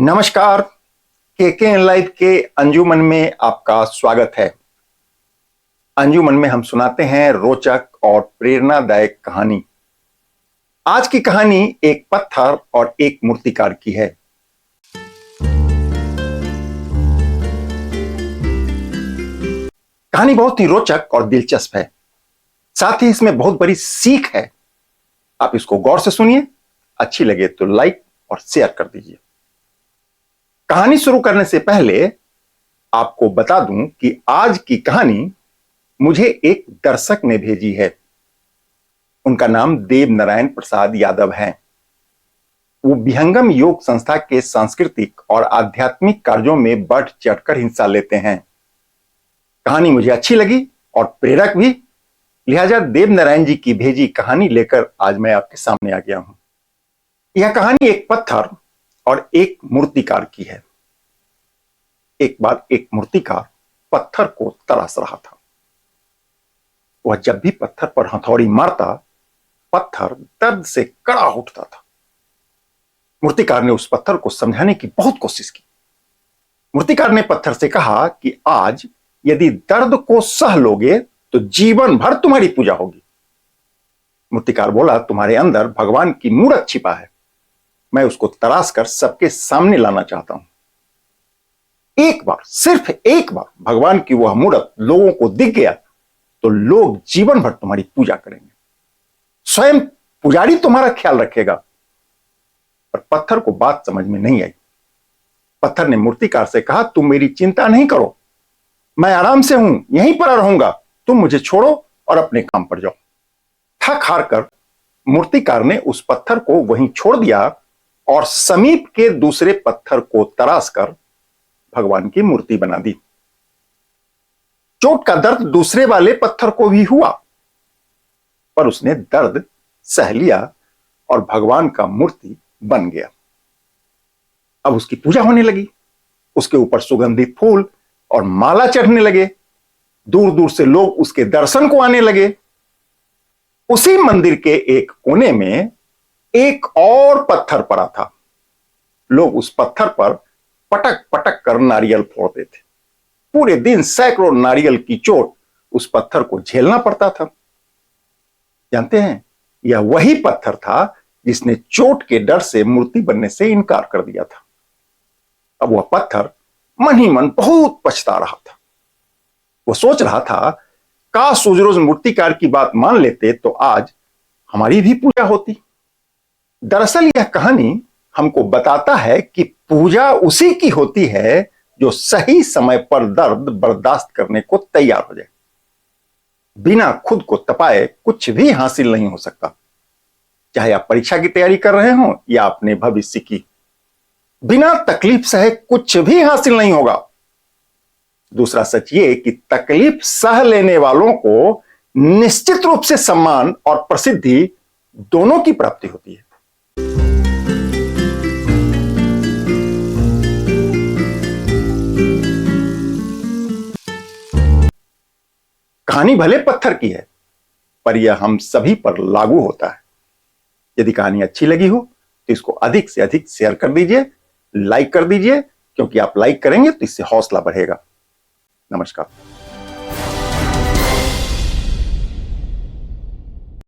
नमस्कार। केके लाइव के अंजुमन में आपका स्वागत है। अंजुमन में हम सुनाते हैं रोचक और प्रेरणादायक कहानी। आज की कहानी एक पत्थर और एक मूर्तिकार की है। कहानी बहुत ही रोचक और दिलचस्प है, साथ ही इसमें बहुत बड़ी सीख है। आप इसको गौर से सुनिए, अच्छी लगे तो लाइक और शेयर कर दीजिए। कहानी शुरू करने से पहले आपको बता दूं कि आज की कहानी मुझे एक दर्शक ने भेजी है। उनका नाम देव नारायण प्रसाद यादव है। वो विहंगम योग संस्था के सांस्कृतिक और आध्यात्मिक कार्यों में बढ़ चढ़कर हिस्सा लेते हैं। कहानी मुझे अच्छी लगी और प्रेरक भी, लिहाजा देव नारायण जी की भेजी कहानी लेकर आज मैं आपके सामने आ गया हूं। यह कहानी एक पत्थर और एक मूर्तिकार की है। एक बार एक मूर्तिकार पत्थर को तराश रहा था। वह जब भी पत्थर पर हथौड़ी मारता, पत्थर दर्द से कड़ा उठता था। मूर्तिकार ने उस पत्थर को समझाने की बहुत कोशिश की। मूर्तिकार ने पत्थर से कहा कि आज यदि दर्द को सह लोगे तो जीवन भर तुम्हारी पूजा होगी। मूर्तिकार बोला, तुम्हारे अंदर भगवान की मूरत छिपा है, मैं उसको तराश कर सबके सामने लाना चाहता हूं। एक बार, सिर्फ एक बार भगवान की वह मूरत लोगों को दिख गया तो लोग जीवन भर तुम्हारी पूजा करेंगे, स्वयं पुजारी तुम्हारा ख्याल रखेगा। पर पत्थर को बात समझ में नहीं आई। पत्थर ने मूर्तिकार से कहा, तुम मेरी चिंता नहीं करो, मैं आराम से हूं, यहीं पर रहूंगा, तुम मुझे छोड़ो और अपने काम पर जाओ। थक हार कर मूर्तिकार ने उस पत्थर को वहीं छोड़ दिया और समीप के दूसरे पत्थर को तराश कर भगवान की मूर्ति बना दी। चोट का दर्द दूसरे वाले पत्थर को भी हुआ, पर उसने दर्द सह लिया और भगवान का मूर्ति बन गया। अब उसकी पूजा होने लगी। उसके ऊपर सुगंधित फूल और माला चढ़ने लगे। दूर दूर से लोग उसके दर्शन को आने लगे। उसी मंदिर के एक कोने में एक और पत्थर पड़ा था। लोग उस पत्थर पर पटक पटक कर नारियल फोड़ते थे। पूरे दिन सैकड़ों नारियल की चोट उस पत्थर को झेलना पड़ता था। जानते हैं, यह वही पत्थर था जिसने चोट के डर से मूर्ति बनने से इनकार कर दिया था। अब वह पत्थर मन ही मन बहुत पछता रहा था। वह सोच रहा था, काश उस रोज मूर्तिकार की बात मान लेते तो आज हमारी भी पूजा होती। दरअसल यह कहानी हमको बताता है कि पूजा उसी की होती है जो सही समय पर दर्द बर्दाश्त करने को तैयार हो जाए। बिना खुद को तपाए कुछ भी हासिल नहीं हो सकता, चाहे आप परीक्षा की तैयारी कर रहे हो या अपने भविष्य की। बिना तकलीफ सहे कुछ भी हासिल नहीं होगा। दूसरा सच ये कि तकलीफ सह लेने वालों को निश्चित रूप से सम्मान और प्रसिद्धि दोनों की प्राप्ति होती है। कहानी भले पत्थर की है, पर यह हम सभी पर लागू होता है। यदि कहानी अच्छी लगी हो तो इसको अधिक से अधिक शेयर कर दीजिए, लाइक कर दीजिए, क्योंकि आप लाइक करेंगे तो इससे हौसला बढ़ेगा। नमस्कार।